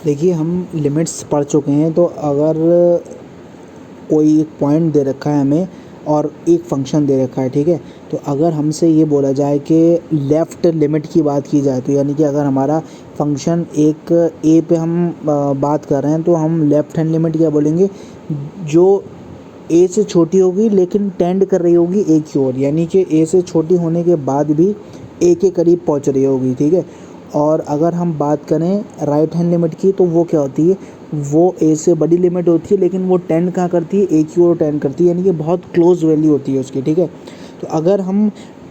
देखिए हम लिमिट्स पढ़ चुके हैं, तो अगर कोई एक पॉइंट दे रखा है हमें और एक फंक्शन दे रखा है, ठीक है, तो अगर हमसे ये बोला जाए कि लेफ़्ट लिमिट की बात की जाए, तो यानी कि अगर हमारा फंक्शन एक ए पे हम बात कर रहे हैं, तो हम लेफ़्ट हैंड लिमिट क्या बोलेंगे, जो ए से छोटी होगी लेकिन टेंड कर रही होगी ए की ओर, यानी कि ए से छोटी होने के बाद भी ए के करीब पहुंच रही होगी, ठीक है। और अगर हम बात करें राइट हैंड लिमिट की, तो वो क्या होती है, वो ए से बड़ी लिमिट होती है लेकिन वो टेंड कहाँ करती है, ए की ओर टेंड करती है, यानी कि बहुत क्लोज वैल्यू होती है उसकी, ठीक है। तो अगर हम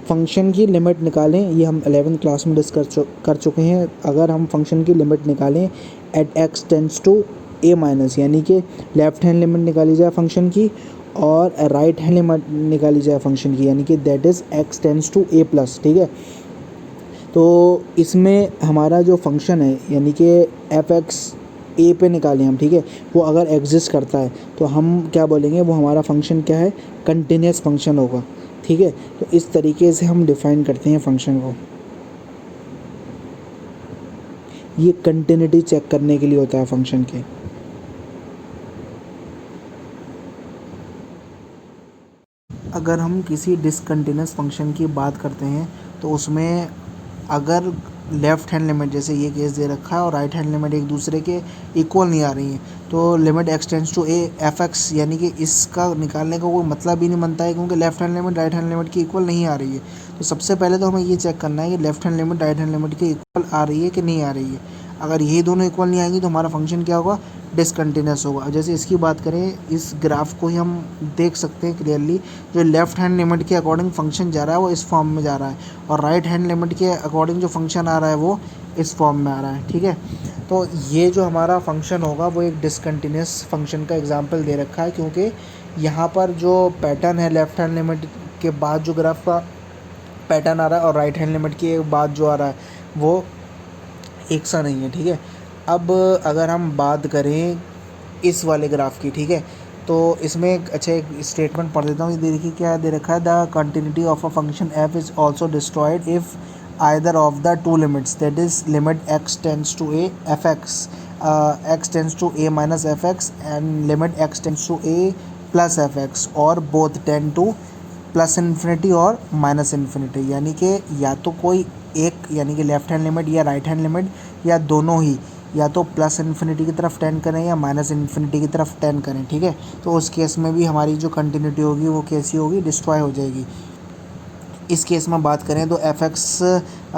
फंक्शन की लिमिट निकालें, ये हम 11th क्लास में डिस्कस कर चुके हैं, अगर हम फंक्शन की लिमिट निकालें at x tends to a minus, यानी कि लेफ़्ट हैंड लिमिट निकाली जाए फंक्शन की और राइट हैंड लिमिट निकाली जाए फंक्शन की, यानी कि that is x tends to a plus, ठीक है। तो इसमें हमारा जो फंक्शन है, यानी कि एफ एक्स ए पे निकालें हम, ठीक है, वो अगर एग्जिस्ट करता है तो हम क्या बोलेंगे, वो हमारा फंक्शन क्या है, कंटिन्यूस फंक्शन होगा, ठीक है। तो इस तरीके से हम डिफ़ाइन करते हैं फंक्शन को। ये कंटिन्यूटी चेक करने के लिए होता है फंक्शन के। अगर हम किसी डिसकंटिन्यूस फंक्शन की बात करते हैं, तो उसमें अगर लेफ़्ट हैंड लिमिट जैसे ये केस दे रखा है और राइट हैंड लिमिट एक दूसरे के इक्वल नहीं आ रही हैं, तो limit x tends to a f x, यानी कि इसका निकालने का कोई मतलब ही नहीं बनता है, क्योंकि left hand limit right hand limit की इक्वल नहीं आ रही है। तो सबसे पहले तो हमें ये चेक करना है कि left hand limit right hand limit के इक्वल आ रही है कि नहीं आ रही है। अगर ये दोनों इक्वल नहीं आएंगी तो हमारा फंक्शन क्या होगा, डिसकंटिन्यूस होगा। जैसे इसकी बात करें, इस ग्राफ को ही हम देख सकते हैं क्लियरली, जो लेफ़्ट हैंड लिमिट के अकॉर्डिंग फंक्शन जा रहा है वो इस फॉर्म में जा रहा है, और राइट हैंड लिमिट के अकॉर्डिंग जो फंक्शन आ रहा है वो इस फॉर्म में आ रहा है, ठीक है। तो ये जो हमारा फंक्शन होगा वो एक डिसकंटिन्यूस फंक्शन का एग्जांपल दे रखा है, क्योंकि यहाँ पर जो पैटर्न है लेफ़्ट हैंड लिमिट के बाद जो ग्राफ का पैटर्न आ रहा है और राइट हैंड लिमिट के बाद जो आ रहा है वो एक सा नहीं है, ठीक है। अब अगर हम बात करें इस वाले ग्राफ की, ठीक है, तो इसमें एक स्टेटमेंट पढ़ देता हूँ। ये देखिए क्या दे रखा है, the continuity of a function f is also destroyed if either of the two limits, that is limit x tends to a f x, x tends to a minus f x and limit x tends to a plus f x, और both tend to plus infinity और minus infinity, यानी कि या तो कोई एक, यानी कि लेफ़्ट हैंड लिमिट या राइट हैंड लिमिट, या दोनों ही या तो प्लस इन्फिनिटी की तरफ टेंड करें या माइनस इन्फिनिटी की तरफ टेंड करें, ठीक है। तो उस केस में भी हमारी जो कंटिन्यूटी होगी वो कैसी होगी, डिस्ट्रॉय हो जाएगी। इस केस में बात करें तो एफ एक्स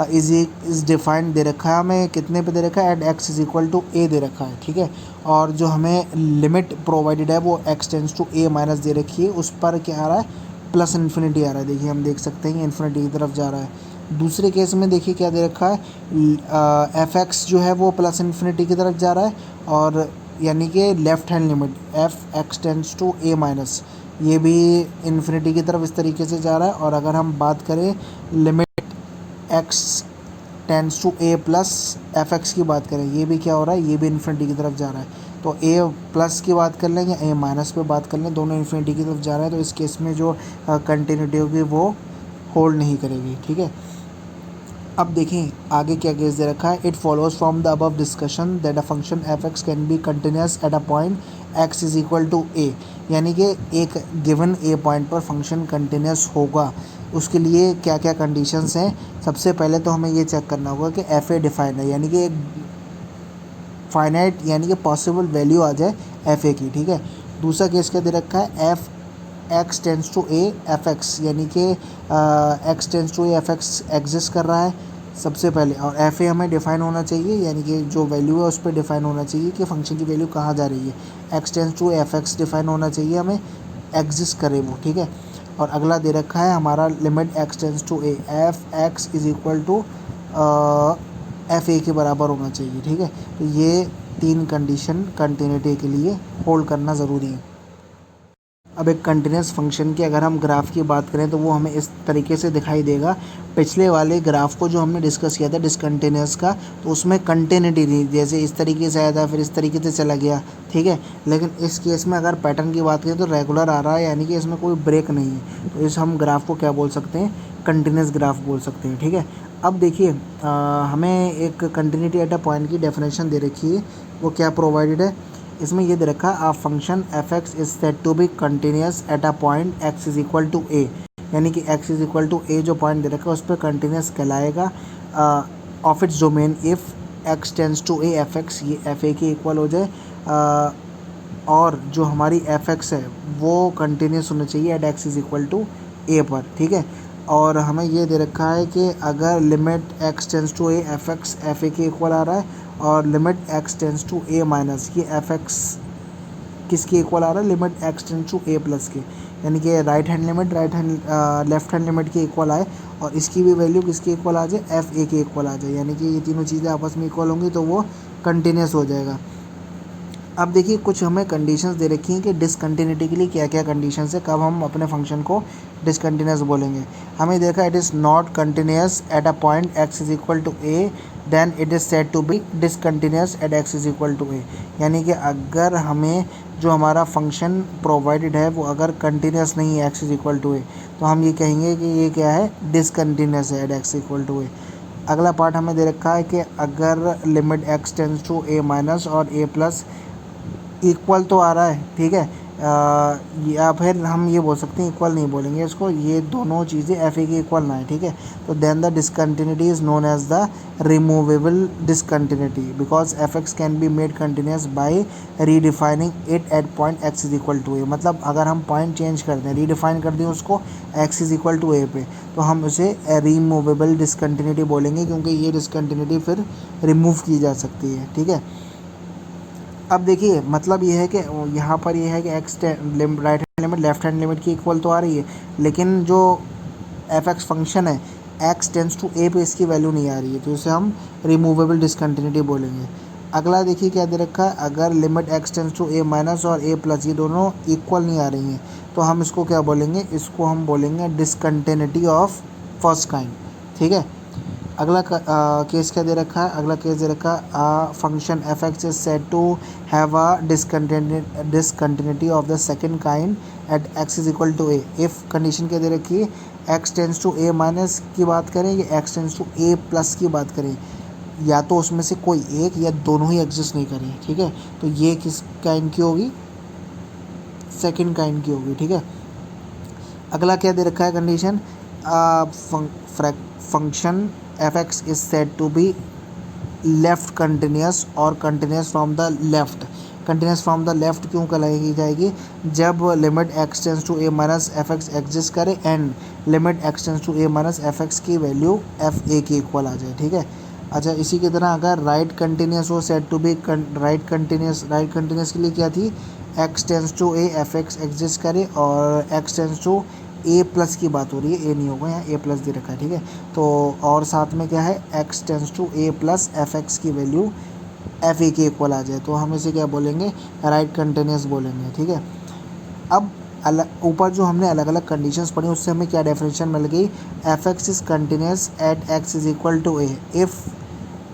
इज़ डिफाइंड दे रखा है हमें, कितने पे दे रखा है, at x is equal to a दे रखा है, ठीक है। और जो हमें लिमिट प्रोवाइडेड है वो x tends to a minus दे रखी है, उस पर क्या आ रहा है, प्लस इन्फिनिटी आ रहा है। देखिए हम देख सकते हैं इन्फिनिटी की तरफ जा रहा है। दूसरे केस में देखिए क्या दे रखा है, एफ एक्स जो है वो प्लस इन्फिनिटी की तरफ जा रहा है, और यानी कि left hand limit f x tends to a minus, ये भी इन्फिनिटी की तरफ इस तरीके से जा रहा है। और अगर हम बात करें limit x tends to a plus f x की बात करें, ये भी क्या हो रहा है, ये भी इन्फिनिटी की तरफ जा रहा है। तो ए प्लस की बात कर लें या ए माइनस पे बात कर लें, दोनों इन्फिनिटी की तरफ जा रहा है, तो इस केस में जो कंटिन्यूटी होगी वो होल्ड नहीं करेगी, ठीक है। अब देखें आगे क्या केस दे रखा है, it follows from the above discussion that a function f x can be continuous at a point x is equal to ए, यानी कि एक गिवन ए पॉइंट पर फंक्शन कंटिन्यूस होगा। उसके लिए क्या क्या कंडीशंस हैं, सबसे पहले तो हमें ये चेक करना होगा कि एफ ए डिफाइंड है, यानी कि एक फाइनाइट यानी कि पॉसिबल वैल्यू आ जाए एफ ए की, ठीक है। दूसरा केस क्या दे रखा है, f x tends to a f x, यानी कि x tends to a f x exist कर रहा है सबसे पहले, और एफ ए हमें डिफाइन होना चाहिए, यानी कि जो वैल्यू है उस पर डिफाइन होना चाहिए कि फंक्शन की वैल्यू कहाँ जा रही है। X tends to f x define होना चाहिए हमें, एग्जिस्ट करे वो, ठीक है। और अगला दे रखा है हमारा limit x tends to a f x is equal to f a के बराबर होना चाहिए, ठीक है। तो ये तीन कंडीशन कंटिन्यूटी के लिए होल्ड करना ज़रूरी है। अब एक कंटिन्यूस फंक्शन की अगर हम ग्राफ की बात करें तो वो हमें इस तरीके से दिखाई देगा। पिछले वाले ग्राफ को जो हमने डिस्कस किया था डिसकंटिन्यूस का, तो उसमें कंटिन्यूटी थी, जैसे इस तरीके से आया था फिर इस तरीके से चला गया, ठीक है। लेकिन इस केस में अगर पैटर्न की बात करें तो रेगुलर आ रहा है, यानी कि इसमें कोई ब्रेक नहीं है, तो इस हम ग्राफ को क्या बोल सकते हैं, कंटिन्यूस ग्राफ बोल सकते हैं, ठीक है। अब देखिए हमें एक कंटिन्यूटी एट अ पॉइंट की डेफिनेशन दे रखी है, वो क्या प्रोवाइडेड है। इसमें ये दे रखा है, a function f x is said to be continuous at a point x is equal to ए, यानी कि x is equal to a जो पॉइंट दे रखा है उस पर कंटिन्यूस कहलाएगा of its domain if x tends to a f x, ये एफ ए के इक्वल हो जाए और जो हमारी एफ एक्स है वो कंटिन्यूस होना चाहिए at x is equal to ए पर, ठीक है। और हमें ये दे रखा है कि अगर limit x tends to a f x f a के इक्वल आ रहा है और limit x tends to a minus ये एफ एक्स किसके इक्वल आ रहा है, limit x tends to a plus के, यानी कि right hand limit left hand limit के इक्वल आए और इसकी भी वैल्यू किसके इक्वल आ जाए, एफ ए के इक्वल आ जाए, यानी कि ये तीनों चीज़ें आपस में इक्वल होंगी तो वो कंटिन्यूस हो जाएगा। अब देखिए कुछ हमें कंडीशंस दे रखी हैं कि डिसकंटिन्यूटी के लिए क्या क्या कंडीशंस है, कब हम अपने फंक्शन को डिसकंटिन्यूस बोलेंगे। हमें देखा it is not continuous at a point x is equal to a, then it is said to be discontinuous at x is equal to ए, यानी कि अगर हमें जो हमारा फंक्शन प्रोवाइडेड है वो अगर कंटिन्यूस नहीं है एक्स इज इक्वल टू ए, तो हम ये कहेंगे कि ये क्या है, डिसकंटिन्यूस है at x equal to a. अगला पार्ट हमें दे रखा है कि अगर limit x tends to a minus और ए प्लस इक्वल तो आ रहा है, ठीक है, या फिर हम ये बोल सकते हैं इक्वल नहीं बोलेंगे इसको, ये दोनों चीज़ें एफ ए की इक्वल ना है, ठीक है। तो then the discontinuity is known as the removable discontinuity because f x can be made continuous by redefining it at point x is equal to a. मतलब अगर हम पॉइंट चेंज कर दें, रीडिफाइन कर दें उसको x is equal to a पे, तो हम उसे रिमूवेबल डिसकंटिन्यूटी बोलेंगे क्योंकि ये डिसकंटिन्यूटी फिर रिमूव की जा सकती है, ठीक है। अब देखिए मतलब ये है कि यहाँ पर ये है कि x right hand limit left hand limit की इक्वल तो आ रही है, लेकिन जो एफ एक्स फंक्शन है एक्स टेंस टू ए पे इसकी वैल्यू नहीं आ रही है, तो इसे हम रिमूवेबल डिसकंटिन्यूटी बोलेंगे। अगला देखिए क्या दे रखा है, अगर limit x tends to a minus और ए प्लस ये दोनों इक्वल नहीं आ रही हैं तो हम इसको क्या बोलेंगे, इसको हम बोलेंगे डिसकंटिन्यूटी ऑफ फर्स्ट काइंड, ठीक है। अगला केस क्या दे रखा है, अगला केस दे रखा है function f x is said to have a discontinuity of the second kind at x is equal to a. If condition क्या दे रखी है, x tends to a minus की बात करें या x tends to a plus की बात करें, या तो उसमें से कोई एक या दोनों ही एग्जिस्ट नहीं करें, ठीक है। तो ये किस काइंड की होगी, सेकंड काइंड की होगी, ठीक है। अगला क्या दे रखा है condition, function f x is said to be left continuous और continuous from the left. Continuous from the left क्यों कहलाई जाएगी, जब limit x tends to a minus f x exist करे and limit x tends to a minus f x की value f a की equal आ जाए, ठीक है। अच्छा इसी की तरह अगर राइट कंटिन्यूस हो said to be right continuous के लिए क्या थी, x tends to a f x exist करे और x tends to a plus की बात हो रही है, ए नहीं होगा यहाँ, ए प्लस दे रखा है, ठीक है। तो और साथ में क्या है, x tends to a plus f x की वैल्यू एफ ए के इक्वल आ जाए, तो हम इसे क्या बोलेंगे, राइट कंटिन्यूस बोलेंगे, ठीक है। अब ऊपर जो हमने अलग अलग कंडीशंस पढ़ी उससे हमें क्या डेफिनेशन मिल गई, f x is continuous at x is equal to a if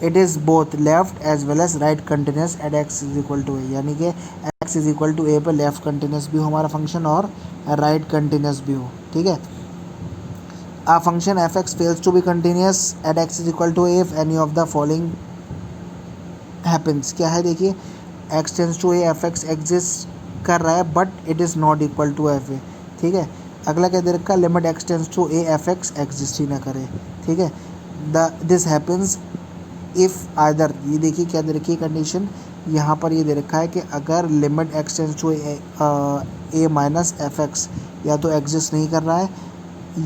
it is both left as well as right continuous at x is equal to ए, यानी कि एक्स इज इक्वल टू ए पर left continuous भी हो हमारा function और right continuous भी हो, ठीक है। A function f x fails to be continuous at x is equal to a if any of the following happens. क्या है देखिए, x tends to a f x exist कर रहा है but it is not equal to f a, ठीक है। अगला क्या दे रखा, limit x tends to a f x exist ही ना करे, ठीक है। दिस हैपन्स इफ़ आइदर, ये देखिए क्या दे रखी है कंडीशन, यहाँ पर ये दे रखा है कि अगर limit x tends to a minus f x या तो एग्जिस्ट नहीं कर रहा है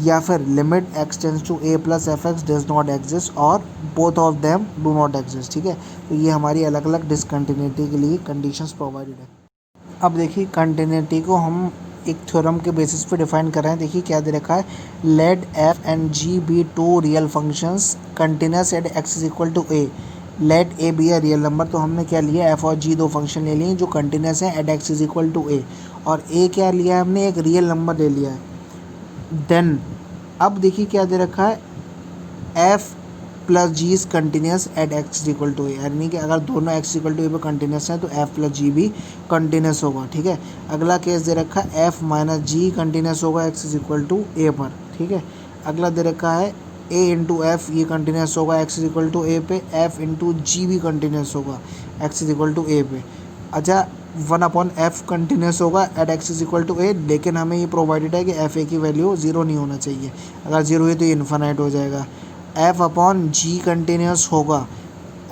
या फिर limit x tends to a plus f x does not exist और both of them do not exist, ठीक है। तो ये हमारी अलग अलग डिसकंटिन्यूटी के लिए कंडीशंस प्रोवाइडेड है। अब देखिए कंटिन्यूटी को हम एक थ्योरम के बेसिस पे डिफाइन कर रहे हैं। देखिए क्या दे रखा है, let f and g be two real functions continuous at x is equal to a, let a be a real number. तो हमने क्या लिया, एफ और जी दो फंक्शन ले लिए जो कंटिन्यूस है at x is equal to a, और ए क्या लिया है हमने, एक रियल नंबर ले लिया है। देन अब देखिए क्या दे रखा है, f plus g is continuous at x equal to ए, यानी कि अगर दोनों एक्स इक्वल टू ए पर कंटिन्यूस हैं तो एफ प्लस जी भी कंटिन्यूस होगा, ठीक है। अगला केस दे रखा है, एफ माइनस जी कंटिन्यूस होगा एक्स इज इक्वल टू ए पर, ठीक है। अगला दे रखा है ए इंटू एफ ये कंटिन्यूस होगा x is equal to a पे, एफ इंटू जी भी कंटिन्यूस होगा x is equal to a पे। अच्छा, 1/f कंटिन्यूस होगा at x is equal to a, लेकिन हमें ये प्रोवाइडेड है कि एफ ए की वैल्यू 0 नहीं होना चाहिए। अगर 0 हुई तो ये इन्फानाइट हो जाएगा। एफ अपॉन जी कंटिन्यूस होगा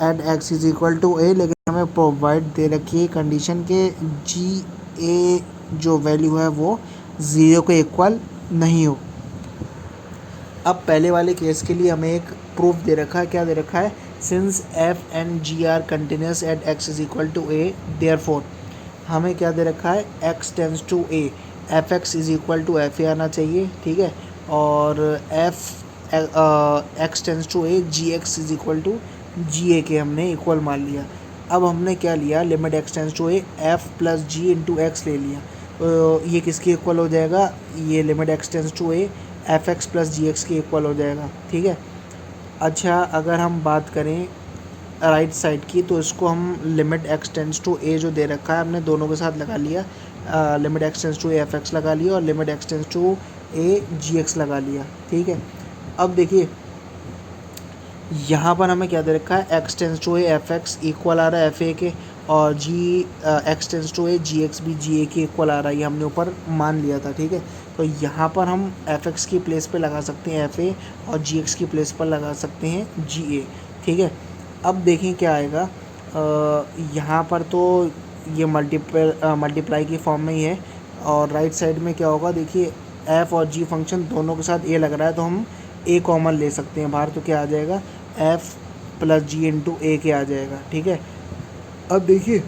at x is equal to a, लेकिन हमें प्रोवाइड दे रखी है कंडीशन के जी ए जो वैल्यू है वो 0 के इक्वल नहीं हो। अब पहले वाले केस के लिए हमें एक प्रूफ दे रखा है। क्या दे रखा है? Since f and g are continuous at x is equal to a, therefore हमें क्या दे रखा है? X tends to a, f x is equal to f a आना चाहिए, ठीक है। और f x tends to a, g x is equal to g a के हमने इक्वल मान लिया। अब हमने क्या लिया? Limit x tends to a, f plus g into x ले लिया। तो ये किसके इक्वल हो जाएगा? ये limit x tends to a f x plus g x के इक्वल हो जाएगा, ठीक है। अच्छा, अगर हम बात करें राइट साइड की, तो इसको हम limit x tends to a जो दे रखा है हमने दोनों के साथ लगा लिया। Limit x tends to a f x लगा लिया और limit x tends to a g x लगा लिया, ठीक है। अब देखिए यहाँ पर हमें क्या दे रखा है? X tends to a f x equal आ रहा है एफ ए के, और g x tends to a g x भी जी ए के इक्वल आ रहा है, ये हमने ऊपर मान लिया था, ठीक है। तो यहाँ पर हम एफ एक्स की प्लेस पे लगा सकते हैं एफ ए और जी एक्स की प्लेस पर लगा सकते हैं जी ए, ठीक है। अब देखें क्या आएगा। यहाँ पर तो ये मल्टीप्लाई की फॉर्म में ही है, और राइट साइड में क्या होगा? देखिए एफ और जी फंक्शन दोनों के साथ ए लग रहा है, तो हम ए कॉमन ले सकते हैं बाहर, तो क्या आ जाएगा? F plus g into a के आ जाएगा, ठीक है। अब देखिए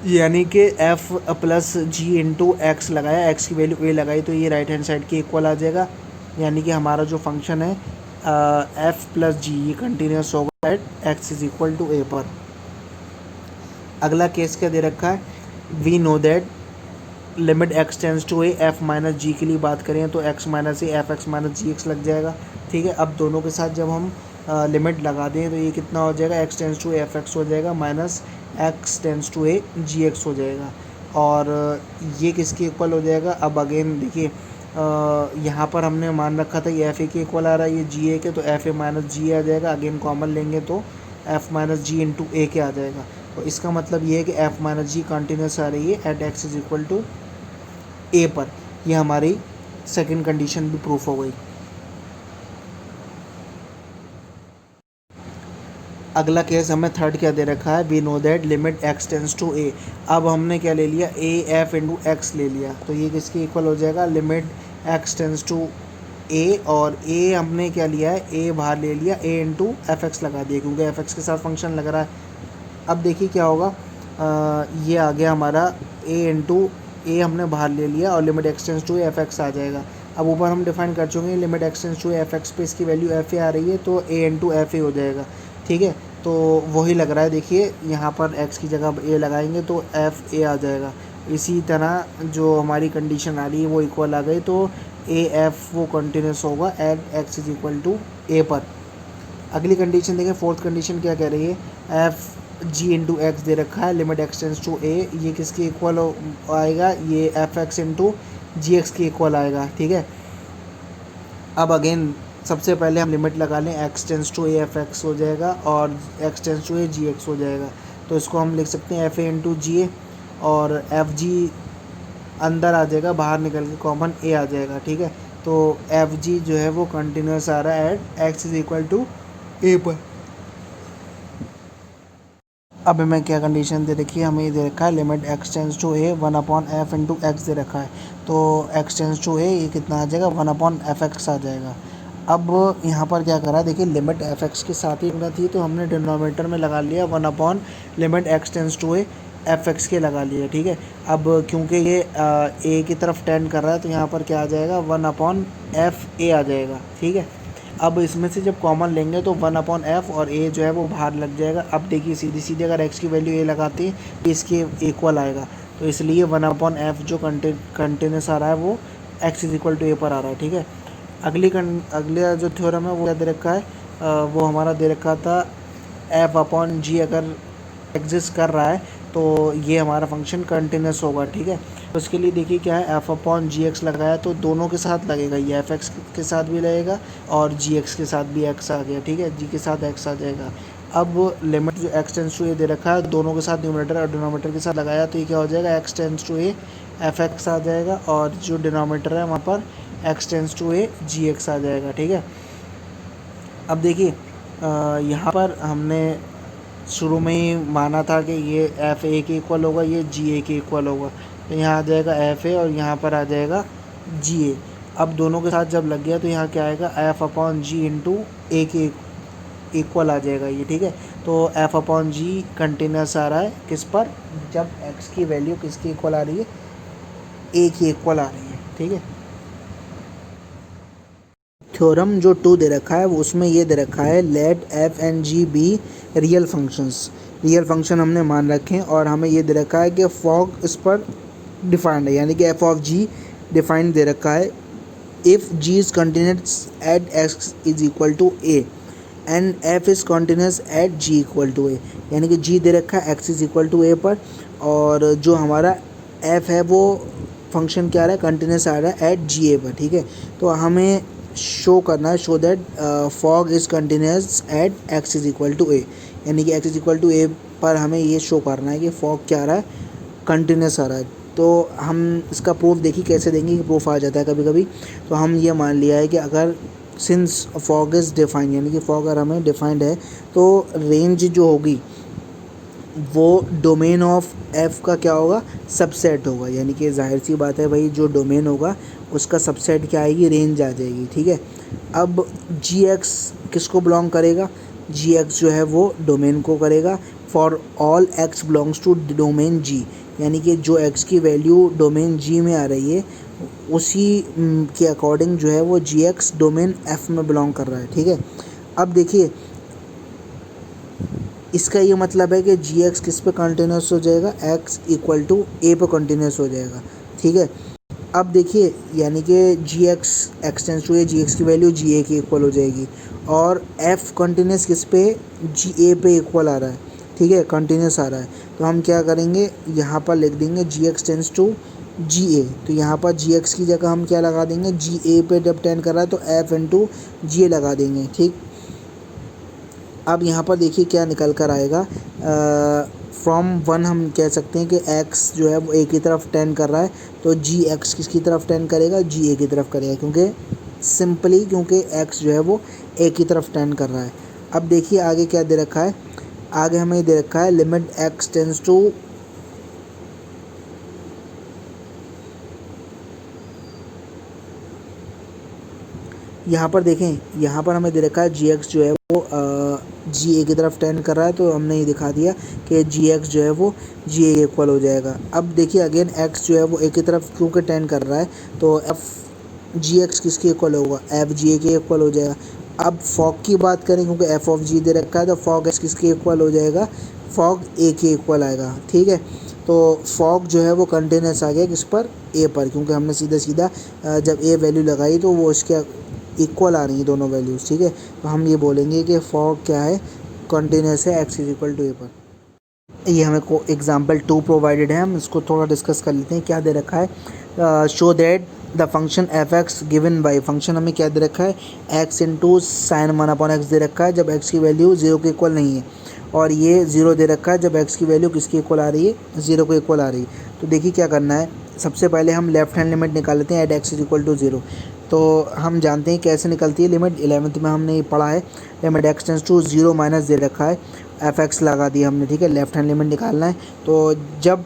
यानी कि F plus g into x लगाया, एक्स की वैल्यू ए लगाई, तो ये राइट हैंड साइड के इक्वल आ जाएगा। यानी कि हमारा जो फंक्शन है एफ प्लस जी ये कंटिन्यूस होगा at x is equal to ए पर। अगला केस क्या दे रखा है? We know that limit x tends to a f minus g के लिए बात करें तो x minus a f x minus g x लग जाएगा, ठीक है। अब दोनों के साथ जब हम लिमिट लगा दें तो ये कितना हो जाएगा? X tends to a f x हो जाएगा minus x tends to a g x हो जाएगा, और ये किसके इक्वल हो जाएगा? अब अगेन देखिए यहाँ पर हमने मान रखा था ये एफ ए के इक्वल आ रहा है, ये जी ए के, तो एफ ए माइनस जी आ जाएगा। अगेन कॉमन लेंगे तो f minus g into a के आ जाएगा। तो इसका मतलब ये है कि एफ माइनस जी कंटिन्यूस आ रही है at x is equal to ए पर। यह हमारी सेकंड कंडीशन भी प्रूफ हो गई। अगला केस हमें थर्ड क्या दे रखा है? We know that limit x tends to a. अब हमने क्या ले लिया? ए एफ इंटू एक्स ले लिया, तो ये किसके इक्वल हो जाएगा? Limit x tends to a, और ए हमने क्या लिया है? ए बाहर ले लिया, ए इंटू एफ एक्स लगा दिया क्योंकि एफ एक्स के साथ फंक्शन लग रहा है। अब देखिए क्या होगा, ये आ गया हमारा ए इंटू ए हमने बाहर ले लिया और limit x tends to f x आ जाएगा। अब ऊपर हम डिफाइन कर चुके हैं limit x tends to f x पे इसकी वैल्यू एफ ए आ रही है, तो ए इंटू एफ ए हो जाएगा, ठीक है। तो वही लग रहा है, देखिए यहाँ पर एक्स की जगह ए लगाएंगे तो एफ ए आ जाएगा। इसी तरह जो हमारी कंडीशन आ रही है वो इक्वल आ गई, तो ए एफ वो कंटिन्यूस होगा at x is equal to ए पर। अगली कंडीशन देखें, फोर्थ कंडीशन क्या कह रही है? एफ जी इंटू एक्स दे रखा है, लिमिट एक्स टेंस टू ए, ये किसके इक्वल आएगा? ये f x into g x के इक्वल आएगा, ठीक है। अब अगेन सबसे पहले हम लिमिट लगा लें, x tends to a f x हो जाएगा और x tends to a g x हो जाएगा। तो इसको हम लिख सकते हैं एफ ए इंटू जी ए, और एफ जी अंदर आ जाएगा, बाहर निकल के कॉमन ए आ जाएगा, ठीक है। तो एफ जी जो है वो कंटिन्यूस आ रहा है at x is equal to ए पर। अब हमें क्या कंडीशन दे रखी है? हमें ये दे रखा है limit x tends to a 1/f into x दे रखा है, तो एक्स टेंस टू ए ये कितना आ जाएगा? 1/f एक्स आ जाएगा। अब यहाँ पर क्या करा, देखिए लिमिट एफ एक्स के साथ ही होना थी, तो हमने डिनोमिनेटर में लगा लिया 1/लिमिट x tends to a f x के लगा लिया, ठीक है। अब क्योंकि ये ए की तरफ टेंड कर रहा है तो यहाँ पर क्या आ जाएगा? 1/f ए आ जाएगा, ठीक है। अब इसमें से जब कॉमन लेंगे तो 1/f और ए जो है वो बाहर लग जाएगा। अब देखिए सीधी सीधी अगर एक्स की वैल्यू ए लगाते हैं तो इसके इक्वल आएगा, तो इसलिए 1/f जो कंटिन्यूस आ रहा है वो एक्स इज इक्वल टू ए पर आ रहा है, ठीक है। अगला जो थ्योरम है वो क्या दे रखा है? वो हमारा दे रखा था एफ अपॉन जी अगर एग्जिस्ट कर रहा है तो ये हमारा फंक्शन कंटिन्यूस होगा, ठीक है। तो उसके लिए देखिए क्या है, एफ अपॉन जी एक्स लगाया तो दोनों के साथ लगेगा, ये एफ एक्स के साथ भी लगेगा और जी एक्स के साथ भी एक्स आ गया, ठीक है, जी के साथ एक्स आ जाएगा। अब लिमिट जो एक्स टेंस टू ए दे रखा है, दोनों के साथ न्यूमरेटर और डिनोमिनेटर के साथ लगाया तो ये क्या हो जाएगा, x tends to a f x आ जाएगा और जो डिनोमिनेटर है वहाँ पर x tends to a g x आ जाएगा, ठीक है। अब देखिए यहाँ पर हमने शुरू में ही माना था कि ये एफ ए के इक्वल होगा, ये जी ए के इक्वल होगा, तो यहाँ आ जाएगा एफ ए और यहाँ पर आ जाएगा जी ए। अब दोनों के साथ जब लग गया तो यहाँ क्या आएगा, F upon ji into a के इक्वल आ जाएगा ये, ठीक है। तो एफ अपॉन जी कंटिन्यूस आ रहा है किस पर, जब एक्स की वैल्यू किसकी इक्वल आ रही है, ए की इक्वल आ रही है, ठीक है। थ्योरम जो 2 दे रखा है वो उसमें ये दे रखा है, let f and g be real functions. Real function हमने मान रखे हैं और हमें ये दे रखा है कि फॉग इस पर डिफाइंड है, यानी कि एफ ऑफ जी डिफाइंड दे रखा है if G is continuous at x is equal to A and F is continuous at G equal to ए, यानी कि जी दे रखा है एक्स इज इक्वल टू ए पर और जो हमारा एफ है वो फंक्शन क्या आ रहा है, कंटिन्यूस आ रहा है एट जी ए पर, ठीक है। तो हमें शो करना है, show that fog is continuous at x is equal to ए, यानी कि एक्स इज इक्वल टू ए पर हमें ये शो करना है कि फॉग क्या आ रहा है, कंटिन्यूस आ रहा है। तो हम इसका प्रूफ देखिए कैसे देंगे कि प्रूफ आ जाता है कभी कभी। तो हम ये मान लिया है कि अगर सिंस फॉग इज़ डिफाइंड, यानी कि फॉग अगर हमें डिफाइंड है तो रेंज जो होगी वो डोमेन ऑफ एफ का क्या होगा, सबसेट होगा, यानी कि जाहिर सी बात है भाई, जो डोमेन होगा उसका सबसेट क्या आएगी, रेंज आ जाएगी, ठीक है। अब जी एक्स किसको बिलोंग करेगा, जी एक्स जो है वो डोमेन को करेगा, for all x belongs to domain g, यानी कि जो एक्स की वैल्यू डोमेन जी में आ रही है उसी के अकॉर्डिंग जो है वो जी एक्स डोमेन एफ में बिलोंग कर रहा है, ठीक है। अब देखिए इसका ये मतलब है कि जी एक्स किस पे कंटिन्यूस हो जाएगा, एक्स इक्वल टू ए पे कंटिन्यूस हो जाएगा, ठीक है। अब देखिए यानी कि g x x tends to a, g x की वैल्यू जी ए की इक्वल हो जाएगी और एफ कंटिन्यूस किस पे, जी ए पे इक्वल आ रहा है, ठीक है, कंटिन्यूस आ रहा है। तो हम क्या करेंगे, यहाँ पर लिख देंगे जी एक्स टेंस टू जी ए, तो यहाँ पर जी एक्स की जगह हम क्या लगा देंगे, जी ए पे जब टेंड कर रहा है तो एफ इंटू जी ए लगा देंगे, ठीक। अब यहाँ पर देखिए क्या निकल कर आएगा, फ्रॉम वन हम कह सकते हैं कि एक्स जो है वो ए की तरफ टेंड कर रहा है, तो जी एक्स किसकी तरफ टेंड करेगा, जी ए की तरफ करेगा, क्योंकि सिंपली क्योंकि एक्स जो है वो ए की तरफ टेंड कर रहा है। अब देखिए आगे क्या दे रखा है, आगे हमें दे रखा है लिमिट एक्स टेंस टू, यहाँ पर देखें, यहाँ पर हमें दे रखा है जी एक्स जो है वो जी ए की तरफ टेंड कर रहा है, तो हमने ये दिखा दिया कि जी एक्स जो है वो जी ए इक्वल हो जाएगा। अब देखिए अगेन एक्स जो है वो ए की तरफ क्योंकि टेंड कर रहा है तो एफ जी एक्स किसके इक्वल होगा, एफ जी ए के इक्वल हो जाएगा। अब फॉग की बात करें, क्योंकि एफ ऑफ जी दे रखा है तो फॉग एक्स किसके इक्वल हो जाएगा, फॉग ए के इक्वल आएगा, ठीक है। तो फॉग जो है वो कंटिन्यूस आ गया किस पर, ए पर, क्योंकि हमने सीधा सीधा जब ए वैल्यू लगाई तो वो इसके इक्वल आ रही हैं दोनों वैल्यूज़, ठीक है। तो हम ये बोलेंगे कि फॉग क्या है, कंटिन्यूस है एक्स इज इक्वल टू ए पर। ये हमें को एग्जाम्पल 2 प्रोवाइडेड है, हम इसको थोड़ा डिस्कस कर लेते हैं। क्या दे रखा है, show that the function f x given by, function हमें क्या दे रखा है, एक्स इंटू साइन 1/x दे रखा है जब एक्स की वैल्यू 0 के इक्वल नहीं है, और ये 0 दे रखा है जब एक्स की वैल्यू किसके इक्वल आ रही है, 0 के इक्वल आ रही है। तो देखिए क्या करना है, सबसे पहले हम लेफ्ट हैंड लिमिट निकाल लेते हैं at x is equal to 0। तो हम जानते हैं कैसे निकलती है लिमिट, 11th में हमने ये पढ़ा है, limit x tends to 0 minus दे रखा है, एफ एक्स लगा दिया हमने, ठीक है। लेफ्ट हैंड लिमिट निकालना है, तो जब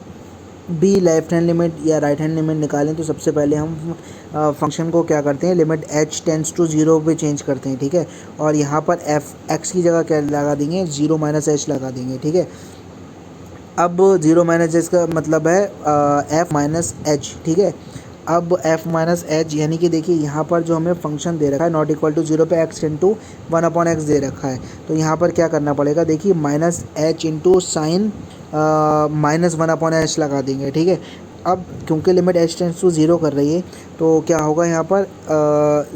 भी लेफ्ट हैंड लिमिट या राइट हैंड लिमिट निकालें तो सबसे पहले हम फंक्शन को क्या करते हैं, लिमिट एच टेंस टू 0 पे चेंज करते हैं, ठीक है। और यहाँ पर एफ एक्स की जगह क्या लगा देंगे, 0 माइनस एच लगा देंगे, ठीक है। अब 0 माइनस एच का मतलब है एफ माइनस एच, ठीक है। अब एफ माइनस एच यानी कि देखिए यहाँ पर जो हमें फंक्शन दे रखा है नॉट इक्वल टू 0 पे एक्स इंटू 1/x दे रखा है, तो यहाँ पर क्या करना पड़ेगा, देखिए minus H into sine minus 1/h लगा देंगे, ठीक है। अब क्योंकि लिमिट एच टेंस टू 0 कर रही है तो क्या होगा यहाँ पर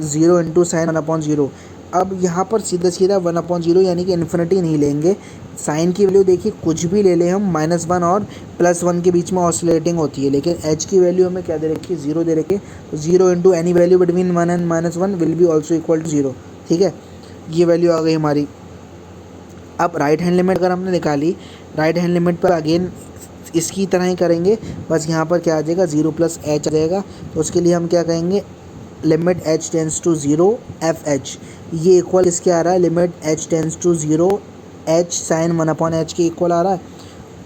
0 इंटू साइन 1/0। अब यहाँ पर सीधा सीधा 1/0 यानी कि इन्फिनिटी नहीं लेंगे, साइन की वैल्यू देखिए कुछ भी ले लें हम -1 और +1 के बीच में ऑसिलेटिंग होती है, लेकिन h की वैल्यू हमें क्या दे रखी है, 0 दे रखी है। तो 0 into any value between 1 and -1 will be also equal to 0। ठीक है, ये वैल्यू आ गई हमारी। अब राइट हैंड लिमिट अगर हमने निकाली, राइट हैंड लिमिट पर अगेन इसकी तरह ही करेंगे, बस यहाँ पर क्या आ जाएगा, 0 + h आ जाएगा। तो उसके लिए हम क्या कहेंगे, limit h tends to 0 fh, ये इक्वल इसके आ रहा है limit h tends to 0 h sine 1/h के इक्वल आ रहा है।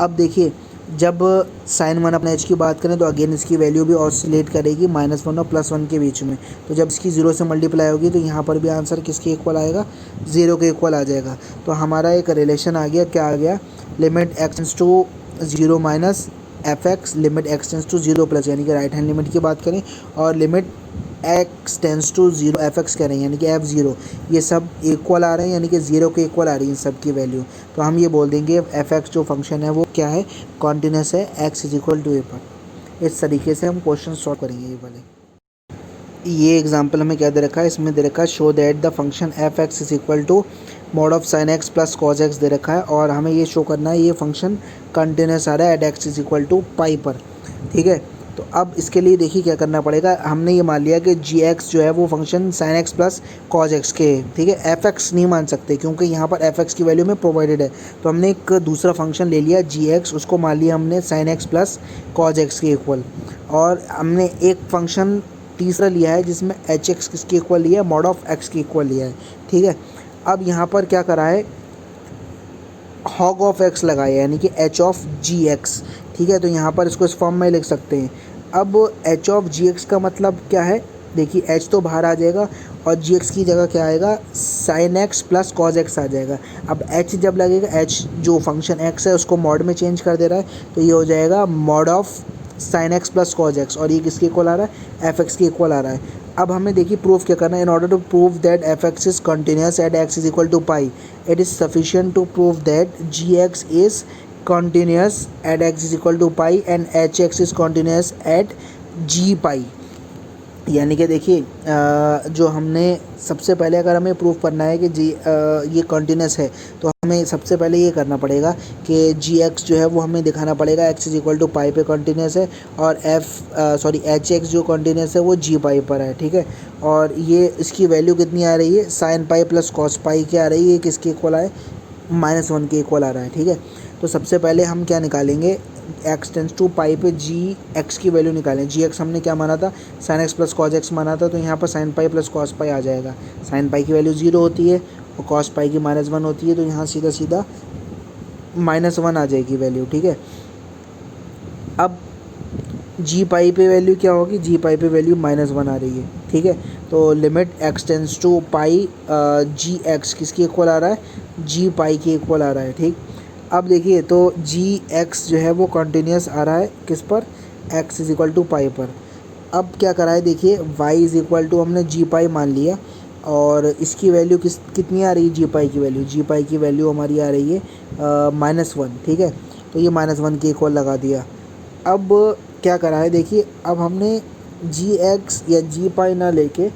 अब देखिए जब साइन 1/h की बात करें तो अगेन इसकी वैल्यू भी ऑसिलेट करेगी -1 और +1 के बीच में। तो जब इसकी 0 से मल्टीप्लाई होगी तो यहाँ पर भी आंसर किसके इक्वल आएगा, 0 के इक्वल आ जाएगा। तो हमारा एक रिलेशन आ गया, क्या आ गया, limit x tends to 0 minus fx limit x tends to 0 plus, यानी कि राइट हैंड लिमिट की बात करें, और limit x tends to 0 fx करें यानी कि f0, ये सब इक्वल आ रहे हैं, यानी कि 0 के इक्वल आ रही है इन सब की वैल्यू। तो हम ये बोल देंगे fx जो फंक्शन है वो क्या है, कॉन्टिन्यूस है, x is equal to a पर। इस तरीके से हम क्वेश्चन सॉल्व करेंगे ये वाले। ये एग्जांपल हमें क्या दे रखा है, इसमें दे रखा है show that the function fx is equal to mod of sine x plus cos x दे रखा है, और हमें ये शो करना है ये फंक्शन कंटिन्यूस आ रहा है at x is equal to pi पर। ठीक है, तो अब इसके लिए देखिए क्या करना पड़ेगा, हमने ये मान लिया कि जी एक्स जो है वो function sine x plus cos x के है। ठीक है, एफ एक्स नहीं मान सकते क्योंकि यहाँ पर एफ एक्स की वैल्यू में प्रोवाइडेड है। तो हमने एक दूसरा फंक्शन ले लिया जी एक्स, उसको मान लिया हमने sign x plus cos x के इक्वल, और हमने एक फंक्शन तीसरा लिया है जिसमें एच एक्स किसके इक्वल लिया है, मॉड ऑफ एक्स के इक्वल लिया है। ठीक है, अब यहाँ पर क्या करा है, हॉग ऑफ एक्स लगाया यानी कि एच ऑफ जी एक्स। ठीक है, तो यहाँ पर इसको इस फॉर्म में लिख सकते हैं। अब एच ऑफ जी एक्स का मतलब क्या है, देखिए एच तो बाहर आ जाएगा और जी एक्स की जगह क्या आएगा, sine x plus cos x आ जाएगा। अब एच जब लगेगा, एच जो फंक्शन एक्स है उसको मॉड में चेंज कर दे रहा है, तो ये हो जाएगा mod of sine x plus cos x, और ये किसके इक्वल आ रहा है, एफ एक्स के इक्वल आ रहा है। अब हमें देखिए प्रूफ क्या करना है, in order to prove that f x is continuous at x is equal to pi, it is sufficient to prove that g x is continuous at x is equal to pi and h x is continuous at g पाई। यानी कि देखिए जो हमने सबसे पहले अगर हमें proof करना है कि जी ये कंटिन्यूस है, तो हमें सबसे पहले ये करना पड़ेगा कि जी एक्स जो है वो हमें दिखाना पड़ेगा एक्स इज इक्वल टू पाई पे कंटिन्यूस है, और एच एक्स जो कंटिन्यूस है वो जी पाई पर है। ठीक है, और ये इसकी वैल्यू कितनी आ रही है, साइन पाई प्लस कॉस पाई क्या आ रही है, किसके इक्वल है, -1 के इक्वल आ रहा है। ठीक है, तो सबसे पहले हम क्या निकालेंगे, एक्स टेंस टू पाई पे जी एक्स की वैल्यू निकालें। जी एक्स हमने क्या माना था, sine x plus cos x माना था, तो यहाँ पर sine pi plus cos pi आ जाएगा। साइन पाई की वैल्यू 0 होती है और कॉस पाई की -1 होती है, तो यहाँ सीधा सीधा -1 आ जाएगी वैल्यू। ठीक है, अब जी पाई पे वैल्यू क्या होगी, जी पाई पे वैल्यू -1 आ रही है। ठीक है, तो limit x tends to pi g x किसके इक्वल आ रहा है, जी पाई के इक्वल आ रहा है। ठीक, अब देखिए तो जी एक्स जो है वो कंटिन्यूस आ रहा है किस पर, x is equal to pi पर। अब क्या करा है, देखिए वाई इज इक्वल टू हमने जी पाई मान लिया, और इसकी वैल्यू कितनी आ रही है, जी पाई की वैल्यू, जी पाई की वैल्यू हमारी आ रही है -1। ठीक है, तो ये -1 के इक्वल लगा दिया। अब क्या करा है, देखिए अब हमने जी एक्स या जी पाई ना लेके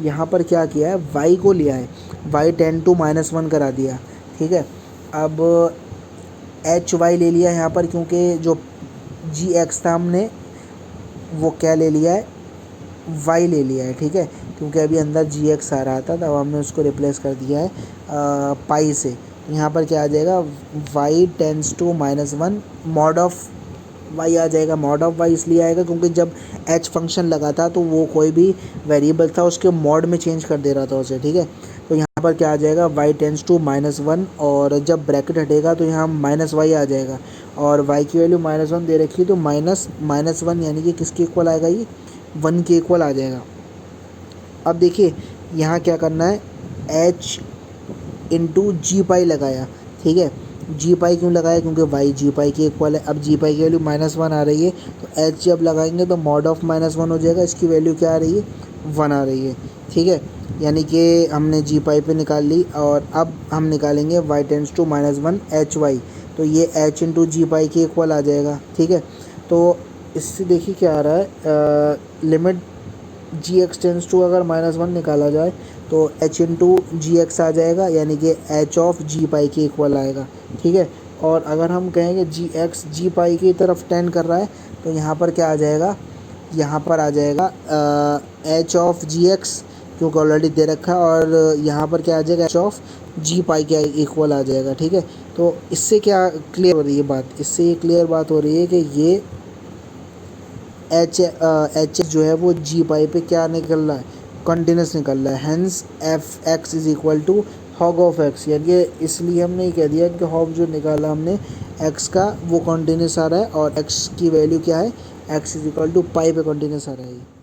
यहाँ पर क्या किया है, वाई को लिया है, वाई टेन टू -1 करा दिया। ठीक है, अब एच वाई ले लिया यहाँ पर, क्योंकि जो जी एक्स था हमने वो क्या ले लिया है, वाई ले लिया है। ठीक है, क्योंकि अभी अंदर जी एक्स आ रहा था, तब हमने उसको रिप्लेस कर दिया है पाई से। यहाँ पर क्या आ जाएगा, y tends to -1 mod of y आ जाएगा। मॉड ऑफ वाई इसलिए आएगा क्योंकि जब एच फंक्शन लगा था तो वो कोई भी वेरिएबल था उसके मॉड में चेंज कर दे रहा था उसे। ठीक है, तो यहाँ पर क्या आ जाएगा, वाई टेंस टू -1, और जब ब्रैकेट हटेगा तो यहाँ -y आ जाएगा, और y की वैल्यू -1 दे रखी है, तो -1 यानी कि किसके इक्वल आएगा, ये 1 के इक्वल आ जाएगा। अब देखिए यहाँ क्या करना है, h इंटू जी पाई लगाया। ठीक है, जी पाई क्यों लगाया, क्योंकि y जी पाई के इक्वल है। अब जी पाई की वैल्यू -1 आ रही है, तो h जब लगाएंगे तो मॉड ऑफ -1 हो जाएगा, इसकी वैल्यू क्या आ रही है, 1 आ रही है। ठीक है, यानी कि हमने जी पाई पे निकाल ली, और अब हम निकालेंगे y tends to -1 h y, तो ये h इंटू जी पाई के इक्वल आ जाएगा। ठीक है, तो इससे देखिए क्या आ रहा है, limit g x tends to अगर -1 निकाला जाए तो h इंटू जी एक्स आ जाएगा, यानी कि h ऑफ जी पाई के इक्वल आएगा। ठीक है, और अगर हम कहेंगे जी एक्स जी पाई की तरफ टेंड कर रहा है तो यहाँ पर क्या आ जाएगा, यहाँ पर आ जाएगा h ऑफ जी एक्स, क्योंकि ऑलरेडी दे रखा है, और यहाँ पर क्या आ जाएगा, h ऑफ जी पाई के इक्वल आ जाएगा। ठीक है, तो इससे क्या क्लियर हो रही है बात, इससे ये क्लियर बात हो रही है कि ये एच जो है वो जी पाई पे क्या निकल रहा है, कंटिन्यूस निकल रहा है। Hence f x is equal to hog of x, यानी इसलिए हमने ये कह दिया कि हॉग जो निकाला हमने एक्स का वो कंटिन्यूस आ रहा है, और एक्स की वैल्यू क्या है, एक्स इज इक्वल टू पाई पे कंटिन्यूस आ रहा है।